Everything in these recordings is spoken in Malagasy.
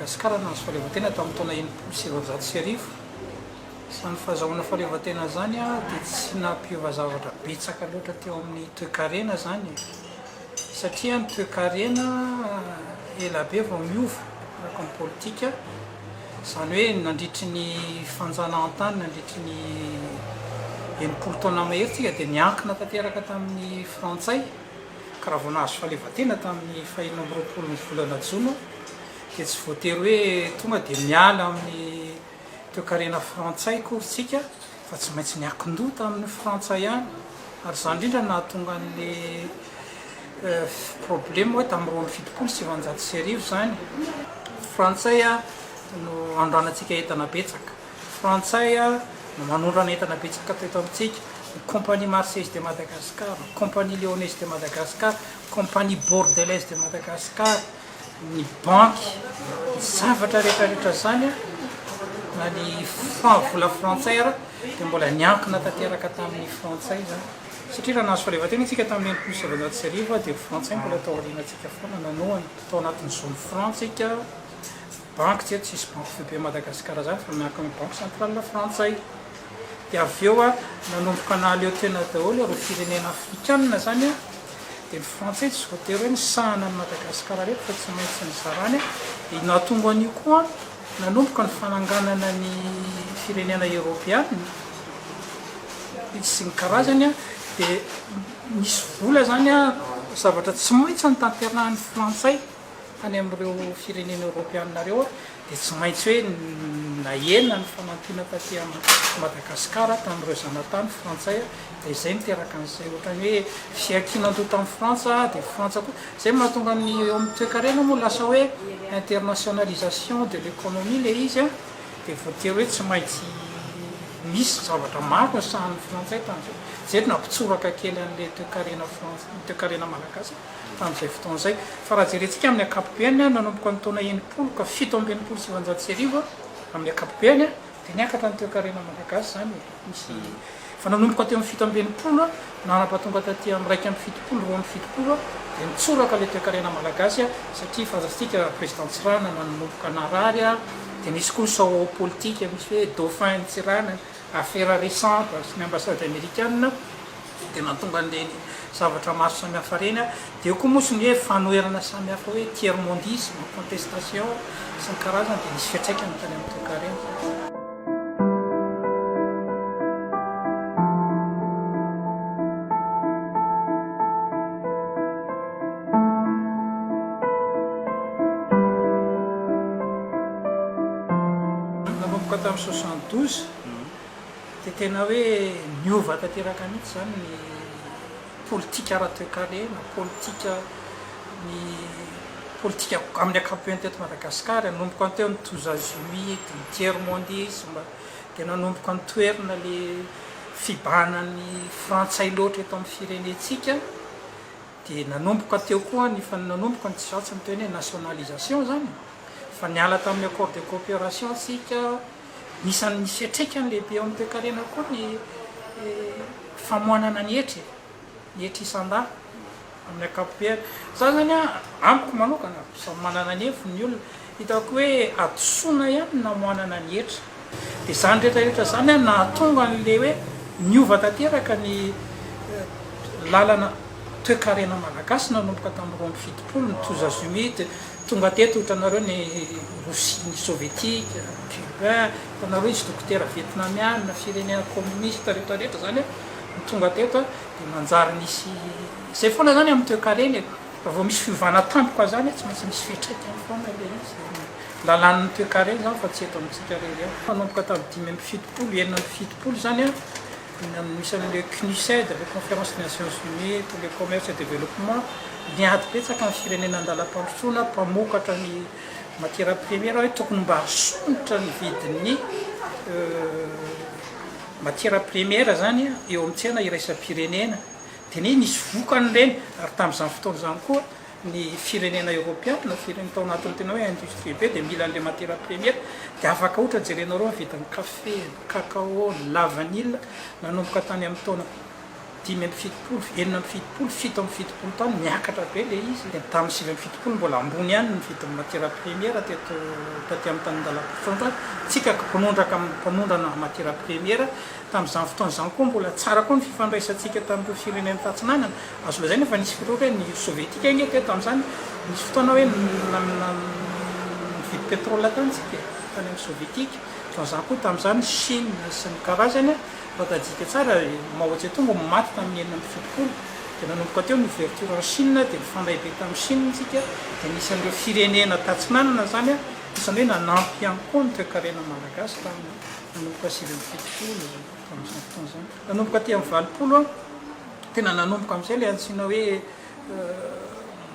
Madagasikara nahazo fahaleovan-tena tamin'ny taona 1970 samy fahazahoana fahaleovan-tena zany a dia tsy nampiova zavatra betsaka loatra teo amin'ny toe-karena zany satria ny toe-karena ela be vao miova araka ny politika zany hoe nandritry ny fanjanahantany nandritry ny enimpolo taona maheritsika dia niankina tanteraka tamin'ny frantsay ka raha vao nahazo fahaleovan-tena tamin'ny fahaenina amby roapolo ny volana jona dia tsy voatery hoe tonga dia miala amin'ny toe-karena frantsay korytsika fa tsy maintsy niakin-doha tamin'ny frantsay ihany ary zany indrindra nahatonga an'le problème hoe tamin'ny roa amby fitopolo sy sivanjato sy arivo zany frantsay a no andranantsika entana betsaka frantsay a no manondrana entana betsaka teto amintsika ny compagnie marseillaise de Madagascar, compagnie lyonnaise de Madagascar, compagnie bordelaise de Madagascar, ny banky ny zavatra rehetrarehetra zany a na ny vola frantsay ara dia mbola niankina tanteraka tamin'ny frantsay zany satria raha nahazo fahaleovan-tena isika tamin'ny enimpolo sy sivanjato sy arivo dia frantsay mbola tao aorianantsika foana nanohany tao anatin'ny zone franc tsika banque tsy tsisy banque febe Madagascar zany fa miankina amin'ny banque centrale frantsay dia avy eo a nanomboka nahaleo tena daholo ireo firenena afrikanina zany a dia ny frantsay tsy voatery hoe nisahana ny Madagasikara rehetra fa tsy maintsy nizarany dia nahatonga an'io koa nanomboka ny fananganana ny firenena eropeanina sy ny karazany a dia misy vola zany a zavatra tsy maintsy ny tanterahan'ny frantsay any amin'ireo firenena eropeanina reo a dia tsy maintsy hoe nahenina ny fanampiana taty Madagasikara tamin'ireo zanatany frantsay dia izay niteraka an'izay ohatrany hoe fiankinan-doha tamin'ny frantsa dia frantsa koa zay mahatonga ny eo amin'ny toe-karena moa lasa hoe internationalisation de l'économie le izy a dia voatery hoe tsy maintsy misy zavatra maro sahan'ny frantsay tamin'izay zay nampitsoraka kely an'le toe-karena malagasy tamin'izay fotoan'izay fa raha jerentsika amin'ny akapobeany a nanomboka ny taona enimpolo ka fito amby enimpolo sivanjato sy arivo amin'ny akapobeany a dia niakatra ny toe-karena malagasy zany misy fa nanomboka teo amin'ny fito amby enimpolo nanampatonga taty amin'ny raiky amby fitopolo roa amby fitopolo dia nitsoraka le toe-karena malagasy a satria fantatsika président Tsirana nanomboka narary a dia nisy koa ny sao politique misy hoe dauphin Tsirana affaire récente sy ny ambassade américaine dia nahatonga an'le zavatra maro samihafa reny a dia eo koa moa sy ny hoe fanoherana samihafa hoe tiers mondisme contestation sy ny karazany dia nisy fiantraikany tany amin'ny toe-karena nanomboka tamin'ny 72 dia tena hoe niova tanteraka mihitsy zany ny politika ara-toe-karena politika amin'ny akapobeany teto Madagasikara nanomboka ny teo ny touzazimite ny tiers mondisme dia nanomboka ny toerana le fibanan'ny frantsay loatra eto amin'ny firenetsika dia nanomboka teo koa nanomboka ny tsy zatsy ny teny hoe nationalisation zany fa niala tamin'ny accord de coopération sika nisan'ny nisy fiantraikany lehibe eo amin'ny toe-karena koa ny famoanana ny hetry isan-dà amin'ny akapobeany za zany a amiko manokana samy manana ny heviny ny olona hitako hoe adosoana ihany namoanana ny hetra dia zany rehetrarehetra zany a nahatonga n'le hoe niova tanteraka ny lalana toe-karena malagasy nanomboka tamin'ny roa amby fitopolo ny touzazimite tonga teto hitanareo ny Rosia ny soviétique cubain hitanareo izy dokotera vietnamiana firenena communiste rehetrarehetra zany a tonga teto dia manjary nisy zay foana zany amin'ny toe-karena raha vao misy fiovana tampoka zany tsy maintsy misy fiantraikany foana le izy lalan'ny toe-karena zany fa tsy eto amintsika rery manomboka tamin'ny dimy amby fitopolo enina amby fitopolo zany a misy an'le CNUSED le conférence des Nations Unies pour le commerce et développement niady betsaka ny firenena andalam-pandrosoana mpamokatra ny matière première hoe tokony mba hasonitra ny vidin'ny matière première zany eo amintsena iraisam-pirenena dia nisy vokany reny ary tamin'izany fotoana zany koa ny firenena eropeana firenena tao anatin'ny tena hoe industrie be dia mila an'le matière première dia afaka ohatra jerenareo ny vidin'ny kafe ny cacao ny lavanille nanomboka tany amin'ny taona 5 amby fitopolo 6 amby fitopolo 7 amby fitopolo tany miakatra be le izy de tamin'ny 5 amby fitopolo mbola ambony ihany ny vidin'ny matière première teto taty amin'ny tanindala-pitondrana tsika mpanondrana matière première tamin'izany fotoana izany koa mbola tsara koa ny fifandraisantsika tamin'ireo firenena tatsinanana azo lazaina efa nisy filoha hoe ny sovietika igny teto amin'izany misy fotoana hoe mividy pétrole tanysika tany amin'ny sovietika zany koa tamin'izany Chine sy ny karazany raha tsara mahoatsy tonga maty tamin'ny 9 amby fitopolo de nanomboka teo ny ouverture en Chine de mifandray be tamin'ny Chine tsika de nisan'ireo firenena tatsinanana zany isany hoe nanampy ihany koa ny toe-karena malagasy nanomboka 7 amby fitopolo tamin'izany fotoana zany nanomboka ty amin'ny 20 tena nanomboka amin'izay le antsoina hoe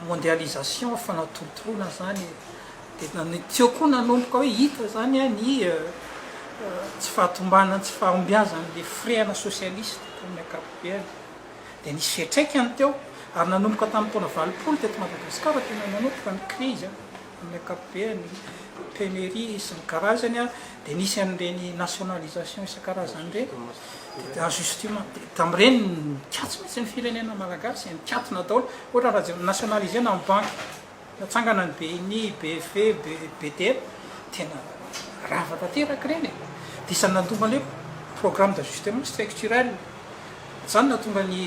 mondialisation fanatolotolona zany de teo koa nanomboka hoe hita zany ny tsy fahatombanana tsy fahombiazana le freana socialiste tamin'ny ankapobeny de nisy fiatraikany teo ary nanomboka tamin'ny taona 20 teto Madagasikara tena nanomboka ny crise amin'ny ankapobeny pénurie sy ny karazany de nisy an'ireny nationalisation isan-karazany reny justement tamin'ireny nikatso mihitsy ny firenena malagasy nikatona daholo ohatra raha nationalisena amin'ny banque natsangana ny BNI, BFE, BDM tena rava tanteraka reny de isany natonga ny hoe programme d'ajustement structurel zany natonga ny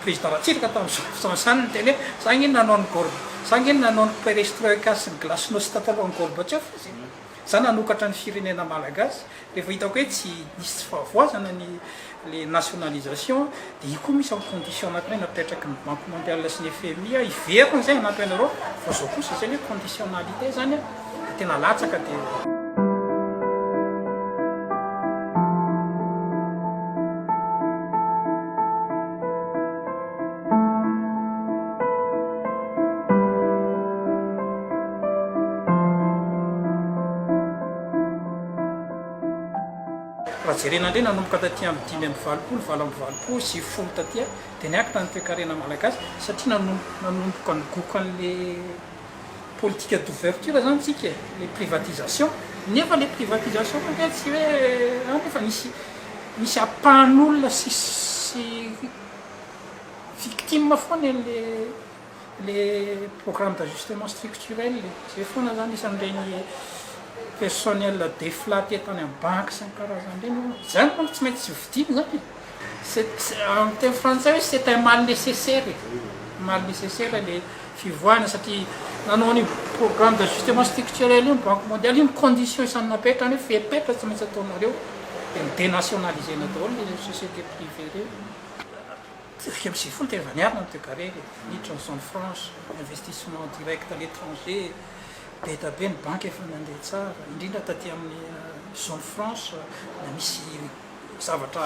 président Ratsiraka tamin'izany zany ny teny hoe zany iny nanao ny zany iny nanao ny perestroïka sy ny glasnost talohan'ny Gorbatchev zany nanokatra ny firenena malagasy rehefa hitako hoe tsy nisy tsy fahavoazana le nationalisation de io koa misy amin'ny condition anankiray napetraky ny banque mondiale sy ny FMI iveriny zay anampy anareo fa zao kosa zany hoe conditionnalité zany de tena latsaka de jerena indray nanomboka taty amin'ny 5 amby 20 valo amby 20 sy 10 tatya de niakatra ny toe-karena malagasy satria nanomboka ny gokan'le politique d'ouverture zany tsika le privatisation nefa le privatisation tsy hoe nefa misy apahan'olona sy victime foana le programme d'ajustement structurel zay foana zany isan'ireny personnel déflaté tany amin'ny banque sy ny karazany reny zany manko tsy maintsy tsy vidiny zany amin'ny teny frantsay hoe c'est un mal nécessaire le fivoahana satria nanao ny programme d'ajustement structurel io banque mondiale io ny condition isan'ny napetrany hoe fepetra tsy maintsy ataonareo de dénationalisena daholo le société privée reo amy sivifolo tena efa niarina ny toe-karena niditra ny zone franche investissement direct à l'étranger be da be ny banque efa nandeha tsara indrindra taty amin'ny zone franche na misy zavatra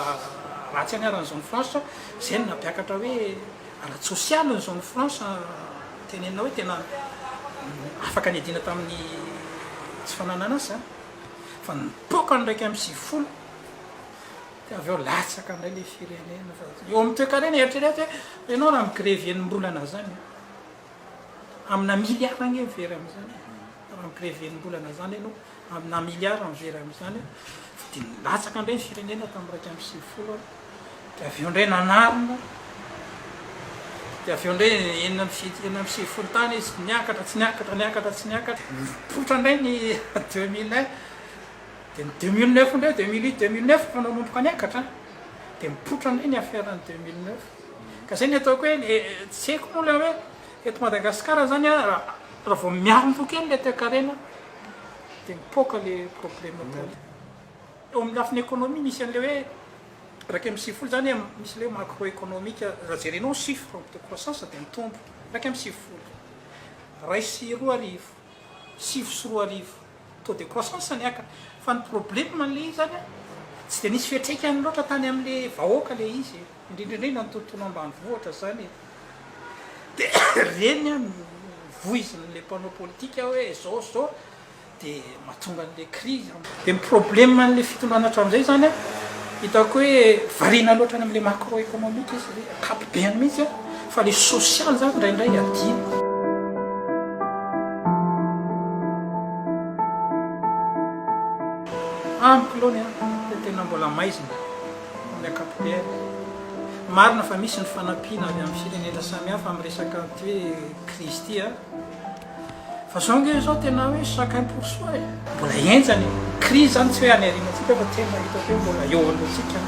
ratsy aniarany zone franche zay ny nampiakatra hoe aratsy social ny zone franche tenenina hoe tena afaka ny adina tamin'ny tsy fananana azy zany fa nipoka ndraiky amin'ny sivifolo de avy eo latsaka ndray le firenena eo amin'ny toe-karena eritreretra hoe ianao raha migrevien'mbolana zany amina milliard agny mivery am'izany migrevien'mbolana zany anao amina milliard mivery am'izany de latsaka ndray ny firenena tamin'ny raiky amby sivifolo de avy eo ndray nanarina de avy eo ndray enina amby sivifolo tany izy niakatra tsy niakatra nipotra ndray ny 2001 de ny 2009 ndray 2008 2009 fa nanomboka niakatra de mipotra ndray ny affaire ny 2009 ka zay ny ataoko hoe tsy haiko moa le hoe eto Madagasikara zany raha vao miariny kely le toe-karena de mipoka le problème eo amin'ny lafiny économie misy an'le hoe raiky amby sivifolo zany misy le macroéconomique raha jerenao chiffre de croissance de mitombo raiky amby sivifolo 2 sy 2 arivo 5 sy 2 arivo taux de croissance niakatra fa ny problème an'le izy zany tsy de nisy fiatraikany loatra tany amin'le vahoaka le izy indrindraindrindra ny tontolo ambanivohitra zany de reny voizin'le panneau politique hoe zao de mahatonga an'le crise de ny problème an'le fitondrana hatramin'izay zany hitako hoe variana loatra ny am'le macroéconomique izy akapobeany mihitsy fa le social zany ndraindray adino amiko loany de tena mbola maizina amin'ny akapobeany marina fa misy ny fanampiana avy amin'ny firenena samihafa amin'ny resaka ty hoe kristy a fa zao nge zao tena hoe chacun pour soi mbola enjany crise zany tsy hoe any arianantsika fa tena hitako hoe mbola eo alohantsika